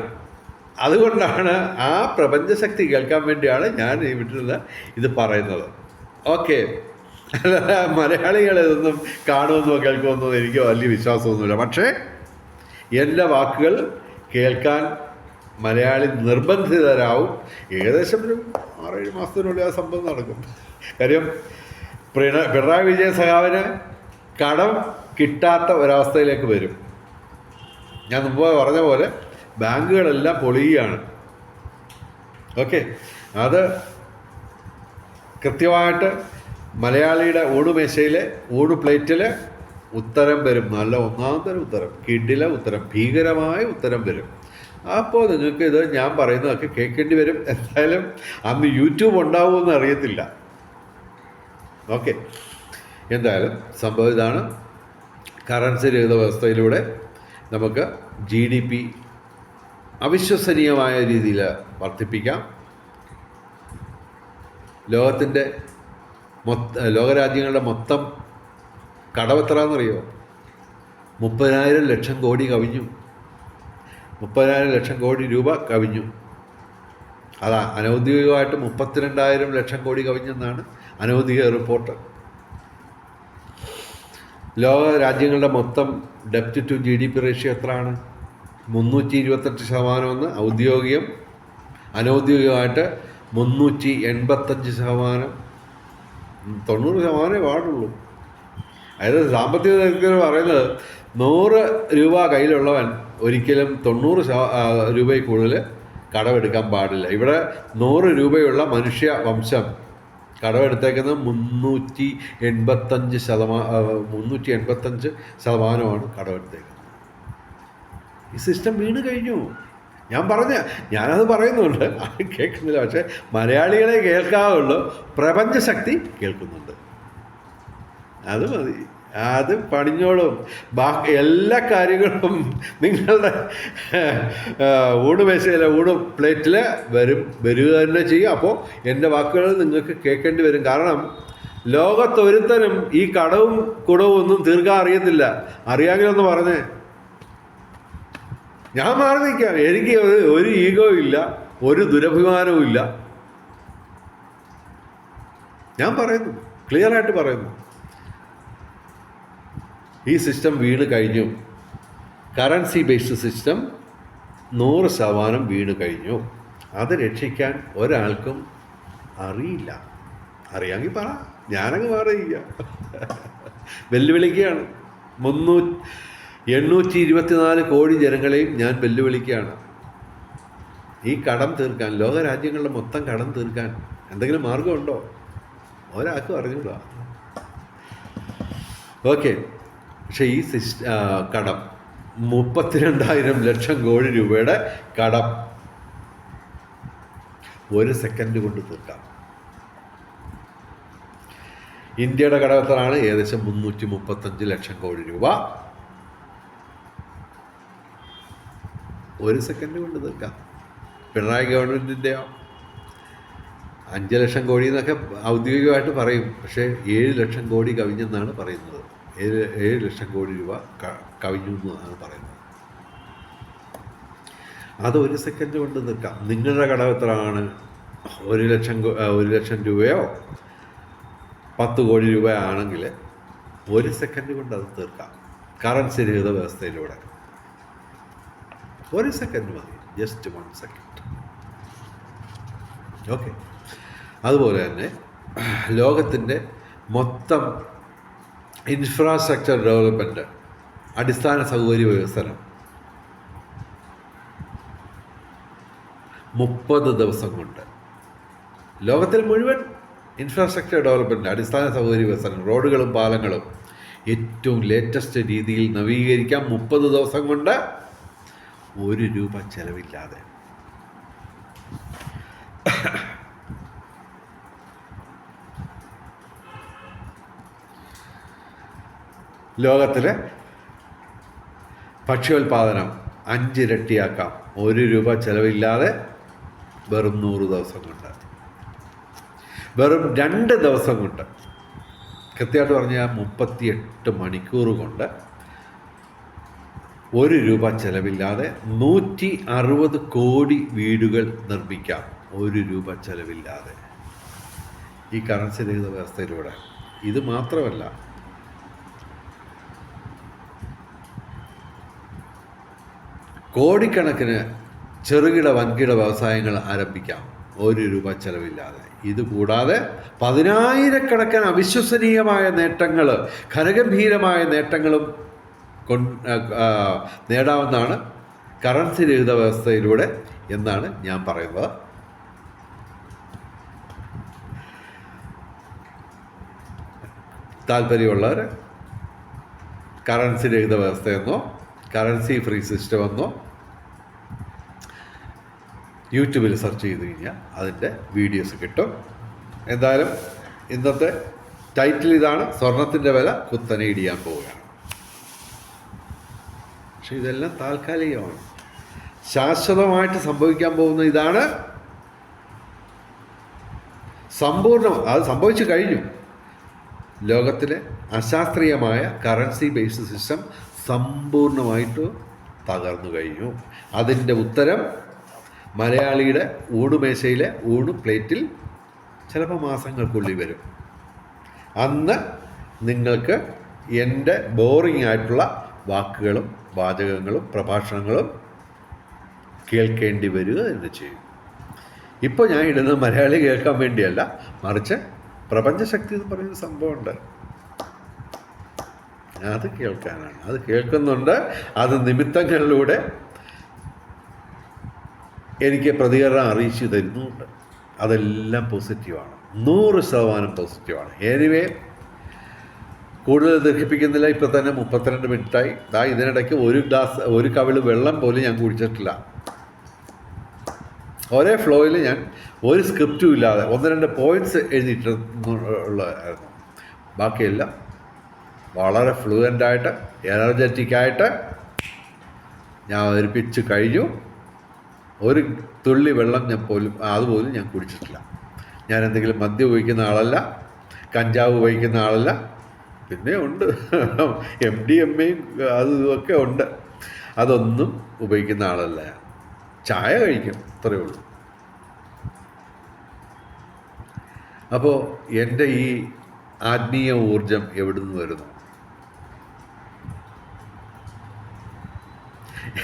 അതുകൊണ്ടാണ് ആ പ്രപഞ്ചശക്തി കേൾക്കാൻ വേണ്ടിയാണ് ഞാൻ ഈ വീട്ടിൽ ഇത് പറയുന്നത്. ഓക്കെ, മലയാളികൾ ഇതൊന്നും കാണുമെന്നോ കേൾക്കുമെന്നോ എനിക്ക് വലിയ വിശ്വാസമൊന്നുമില്ല. പക്ഷേ എൻ്റെ വാക്കുകൾ കേൾക്കാൻ മലയാളി നിർബന്ധിതരാവും. ഏകദേശം ഒരു 6-7 മാസത്തിനുള്ളിൽ ആ സംഭവം നടക്കും. കാര്യം പിണറായി വിജയൻ സഖാവിന് കടം കിട്ടാത്ത ഒരവസ്ഥയിലേക്ക് വരും. ഞാൻ മുമ്പ് പറഞ്ഞ പോലെ ബാങ്കുകളെല്ലാം പൊളിയുകയാണ്. ഓക്കെ, അത് കൃത്യമായിട്ട് മലയാളിയുടെ ഊണുമേശയിലെ പ്ലേറ്റിൽ ഉത്തരം വരും. നല്ല ഒന്നാമത്തെ ഉത്തരം, കിടില ഉത്തരം, ഭീകരമായ ഉത്തരം വരും. അപ്പോൾ നിങ്ങൾക്ക് ഇത് ഞാൻ പറയുന്നതൊക്കെ കേൾക്കേണ്ടി വരും. എന്തായാലും അന്ന് യൂട്യൂബ് ഉണ്ടാവുമെന്ന് അറിയത്തില്ല. ഓക്കെ, എന്തായാലും സംഭവം ഇതാണ്. കറൻസി രഹിത വ്യവസ്ഥയിലൂടെ നമുക്ക് GDP അവിശ്വസനീയമായ രീതിയിൽ വർദ്ധിപ്പിക്കാം. ലോകരാജ്യങ്ങളുടെ മൊത്തം കടമെത്രയെന്നറിയോ? 30,000 ലക്ഷം കോടി കവിഞ്ഞു. 30,000 ലക്ഷം കോടി രൂപ കവിഞ്ഞു. അതാ അനൗദ്യോഗികമായിട്ട് 32,000 ലക്ഷം കോടി കവിഞ്ഞെന്നാണ് അനൗദ്യോഗിക റിപ്പോർട്ട്. ലോക രാജ്യങ്ങളുടെ മൊത്തം ഡെപ്റ്റ് ടു GDP റേഷ്യോ എത്രയാണ്? 328% ഔദ്യോഗികം, അനൗദ്യോഗികമായിട്ട് 385%. 90% പാടുള്ളൂ. അതായത് സാമ്പത്തിക വിദഗ്ധർ പറയുന്നത് 100 രൂപ കയ്യിലുള്ളവൻ ഒരിക്കലും 90 രൂപയിൽ കൂടുതൽ കടമെടുക്കാൻ പാടില്ല. ഇവിടെ 100 രൂപയുള്ള മനുഷ്യ വംശം കടമെടുത്തേക്കുന്നത് 385% കടമെടുത്തേക്കുന്നത്. ഈ സിസ്റ്റം വീണ് കഴിഞ്ഞു. ഞാനത് പറയുന്നുണ്ട്, കേൾക്കുന്നില്ല. പക്ഷേ മലയാളികളെ കേൾക്കാവുള്ളൂ, പ്രപഞ്ചശക്തി കേൾക്കുന്നുണ്ട്. അത് മതി, അത് പണിഞ്ഞോളും. ബാക്കി എല്ലാ കാര്യങ്ങളും നിങ്ങളുടെ ഊണുമേശയിലെ പ്ലേറ്റിൽ വരിക തന്നെ ചെയ്യും. അപ്പോൾ എൻ്റെ വാക്കുകൾ നിങ്ങൾക്ക് കേൾക്കേണ്ടി വരും. കാരണം ലോകത്തൊരുത്തനും ഈ കടവും കുടവും ഒന്നും തീർക്കാൻ അറിയത്തില്ല. അറിയാമെങ്കിലൊന്ന് പറഞ്ഞേ, ഞാൻ മാറി നിൽക്കാം. എനിക്ക് ഒരു ഈഗോ ഇല്ല, ഒരു ദുരഭിമാനവും ഇല്ല. ഞാൻ പറയുന്നു, ക്ലിയറായിട്ട് പറയുന്നു, ഈ സിസ്റ്റം വീണ് കഴിഞ്ഞു. കറൻസി ബേസ്ഡ് സിസ്റ്റം 100% വീണ് കഴിഞ്ഞു. അത് രക്ഷിക്കാൻ ഒരാൾക്കും അറിയില്ല. അറിയാമെങ്കിൽ പറ, ഞാനങ്ങ് മാറിയില്ല. വെല്ലുവിളിക്കുകയാണ്. 824 കോടി ജനങ്ങളെയും ഞാൻ വെല്ലുവിളിക്കുകയാണ്. ഈ കടം തീർക്കാൻ, ലോകരാജ്യങ്ങളുടെ മൊത്തം കടം തീർക്കാൻ എന്തെങ്കിലും മാർഗമുണ്ടോ? ഒരാൾക്കും അറിഞ്ഞൂടാ. ഓക്കെ, പക്ഷേ ഈ കടം 32,000 ലക്ഷം കോടി രൂപയുടെ കടം 1 സെക്കൻഡ് കൊണ്ട് തീർക്കാം. ഇന്ത്യയുടെ കടം എത്രയാണ്? ഏകദേശം 335 ലക്ഷം കോടി രൂപ. 1 സെക്കൻഡ് കൊണ്ട് തീർക്കാം. പിണറായി ഗവൺമെൻറ്റിൻ്റെയോ 5 ലക്ഷം കോടി എന്നൊക്കെ ഔദ്യോഗികമായിട്ട് പറയും. പക്ഷേ 7 ലക്ഷം കോടി കവിഞ്ഞെന്നാണ് പറയുന്നത്. 7 ലക്ഷം കോടി രൂപ കവിഞ്ഞു എന്നാണ് പറയുന്നത്. അത് 1 സെക്കൻഡ് കൊണ്ട് നിൽക്കാം. നിങ്ങളുടെ കടം എത്രയാണ്? 1 ലക്ഷം രൂപയോ 10 കോടി രൂപയാണെങ്കിൽ 1 സെക്കൻഡ് കൊണ്ട് അത് തീർക്കാം. കറൻസി രഹിത വ്യവസ്ഥയിലൂടെ 1 സെക്കൻഡ് മതി, ജസ്റ്റ് 1 സെക്കൻഡ്. ഓക്കെ. അതുപോലെ തന്നെ ലോകത്തിൻ്റെ മൊത്തം ഇൻഫ്രാസ്ട്രക്ചർ ഡെവലപ്മെൻറ്റ്, അടിസ്ഥാന സൗകര്യ വികസനം 30 ദിവസം കൊണ്ട്, ലോകത്തിൽ മുഴുവൻ ഇൻഫ്രാസ്ട്രക്ചർ ഡെവലപ്മെൻറ്റ്, അടിസ്ഥാന സൗകര്യ വികസനം, റോഡുകളും പാലങ്ങളും ഏറ്റവും ലേറ്റസ്റ്റ് രീതിയിൽ നവീകരിക്കാം 30 ദിവസം കൊണ്ട്, 1 രൂപ ചെലവില്ലാതെ. ലോകത്തിലെ ഭക്ഷ്യോൽപാദനം 5 ഇരട്ടിയാക്കാം 1 രൂപ ചെലവില്ലാതെ, വെറും 100 ദിവസം കൊണ്ട്, വെറും 2 ദിവസം കൊണ്ട്, കൃത്യമായിട്ട് പറഞ്ഞാൽ 38 മണിക്കൂർ കൊണ്ട് 1 രൂപ ചെലവില്ലാതെ 160 കോടി വീടുകൾ നിർമ്മിക്കാം 1 രൂപ ചെലവില്ലാതെ ഈ കറൻസി രഹിത വ്യവസ്ഥയിലൂടെ. ഇത് മാത്രമല്ല, കോടിക്കണക്കിന് ചെറുകിട വൻകിട വ്യവസായങ്ങൾ ആരംഭിക്കാം 1 രൂപ ചെലവില്ലാതെ. ഇതുകൂടാതെ 10,000-കണക്കിന് അവിശ്വസനീയമായ നേട്ടങ്ങൾ, ഘനഗംഭീരമായ നേട്ടങ്ങളും നേടാവുന്നതാണ് കറൻസി രഹിത വ്യവസ്ഥയിലൂടെ എന്നാണ് ഞാൻ പറയുന്നത്. താല്പര്യമുള്ളവർ കറൻസി രഹിത വ്യവസ്ഥയെന്നോ കറൻസി ഫ്രീ സിസ്റ്റം എന്നോ യൂട്യൂബിൽ സെർച്ച് ചെയ്ത് കഴിഞ്ഞാൽ അതിൻ്റെ വീഡിയോസ് കിട്ടും. എന്തായാലും ഇന്നത്തെ ടൈറ്റിൽ ഇതാണ്: സ്വർണത്തിൻ്റെ വില കുത്തനെ ഇടിയാൻ പോവുകയാണ്. പക്ഷെ ഇതെല്ലാം താൽക്കാലികമാണ്. ശാശ്വതമായിട്ട് സംഭവിക്കാൻ പോകുന്ന ഇതാണ്. അത് സംഭവിച്ചു കഴിഞ്ഞു. ലോകത്തിലെ അശാസ്ത്രീയമായ കറൻസി ബേസ്ഡ് സിസ്റ്റം സമ്പൂർണ്ണമായിട്ട് തകർന്നു കഴിഞ്ഞു. അതിൻ്റെ ഉത്തരം മലയാളിയുടെ ഊണുമേശയിലെ ഊണ് പ്ലേറ്റിൽ ചിലപ്പോൾ മാസങ്ങൾക്കുള്ളിൽ വരും. അന്ന് നിങ്ങൾക്ക് എൻ്റെ ബോറിംഗ് ആയിട്ടുള്ള വാക്കുകളും വാചകങ്ങളും പ്രഭാഷണങ്ങളും കേൾക്കേണ്ടി വരിക എന്ന് ചെയ്യും. ഇപ്പോൾ ഞാൻ ഇടുന്നത് മലയാളി കേൾക്കാൻ വേണ്ടിയല്ല, മറിച്ച് പ്രപഞ്ചശക്തി എന്ന് പറയുന്ന സംഭവമുണ്ട്, അത് കേൾക്കാനാണ്. അത് കേൾക്കുന്നുണ്ട്. അത് നിമിത്തങ്ങളിലൂടെ എനിക്ക് പ്രതികരണം അറിയിച്ചു തരുന്നുണ്ട്. അതെല്ലാം പോസിറ്റീവാണ്, 100% പോസിറ്റീവാണ്. എനിവേ, കൂടുതൽ ദീർഘിപ്പിക്കുന്നില്ല. ഇപ്പോൾ തന്നെ 32 മിനിറ്റായി. ഇതിനിടയ്ക്ക് ഒരു കവിള് വെള്ളം പോലും ഞാൻ കുടിച്ചിട്ടില്ല. ഒരേ ഫ്ലോയിൽ ഞാൻ ഒരു സ്ക്രിപ്റ്റും ഇല്ലാതെ 1-2 പോയിൻറ്റ്സ് എഴുതിയിട്ടുള്ളതായിരുന്നു. ബാക്കിയെല്ലാം വളരെ ഫ്ലുവൻ്റായിട്ട് എനർജറ്റിക്കായിട്ട് ഞാൻ അവതരിപ്പിച്ച് കഴിഞ്ഞു. ഒരു തുള്ളി വെള്ളം അതുപോലും ഞാൻ കുടിച്ചിട്ടില്ല. ഞാൻ എന്തെങ്കിലും മദ്യം ഉപയോഗിക്കുന്ന ആളല്ല, കഞ്ചാവ് ഉപയോഗിക്കുന്ന ആളല്ല. പിന്നെ ഉണ്ട് MDMAയും ഇതൊക്കെ ഉണ്ട്. അതൊന്നും ഉപയോഗിക്കുന്ന ആളല്ല ഞാൻ. ചായ കഴിക്കും, അത്രയേ ഉള്ളൂ. അപ്പോൾ എൻ്റെ ഈ ആത്മീയ ഊർജം എവിടെ നിന്ന് വരുന്നു?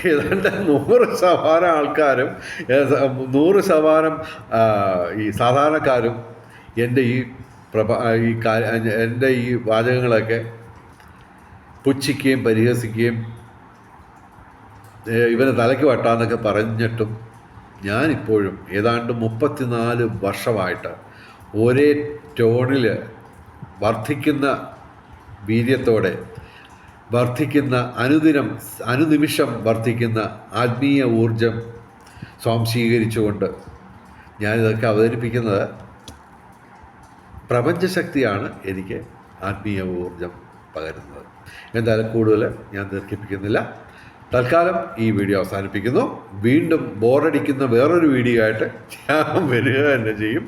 ഏതാണ്ട് 100% ആൾക്കാരും 100% ഈ സാധാരണക്കാരും എൻ്റെ എൻ്റെ ഈ വാചകങ്ങളൊക്കെ പുച്ഛിക്കുകയും പരിഹസിക്കുകയും ഇവനെ തലയ്ക്ക് വട്ടാന്നൊക്കെ പറഞ്ഞിട്ടും ഞാനിപ്പോഴും ഏതാണ്ട് 34 വർഷമായിട്ട് ഒരേ ടോണിൽ വർദ്ധിക്കുന്ന വീര്യത്തോടെ വർദ്ധിക്കുന്ന അനുനിമിഷം വർദ്ധിക്കുന്ന ആത്മീയ ഊർജം സ്വാംശീകരിച്ചുകൊണ്ട് ഞാനിതൊക്കെ അവതരിപ്പിക്കുന്നത്. പ്രപഞ്ചശക്തിയാണ് എനിക്ക് ആത്മീയ ഊർജം പകരുന്നത്. എന്തായാലും കൂടുതൽ ഞാൻ ദീർഘിപ്പിക്കുന്നില്ല. തൽക്കാലം ഈ വീഡിയോ അവസാനിപ്പിക്കുന്നു. വീണ്ടും ബോറടിക്കുന്ന വേറൊരു വീഡിയോ ആയിട്ട് ഞാൻ വരിക തന്നെ ചെയ്യും.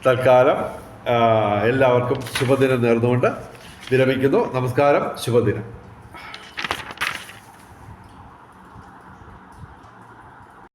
തൽക്കാലം എല്ലാവർക്കും ശുഭദിനം നേർന്നുകൊണ്ട് വിരമിക്കുന്നു. നമസ്കാരം, ശുഭദിനം.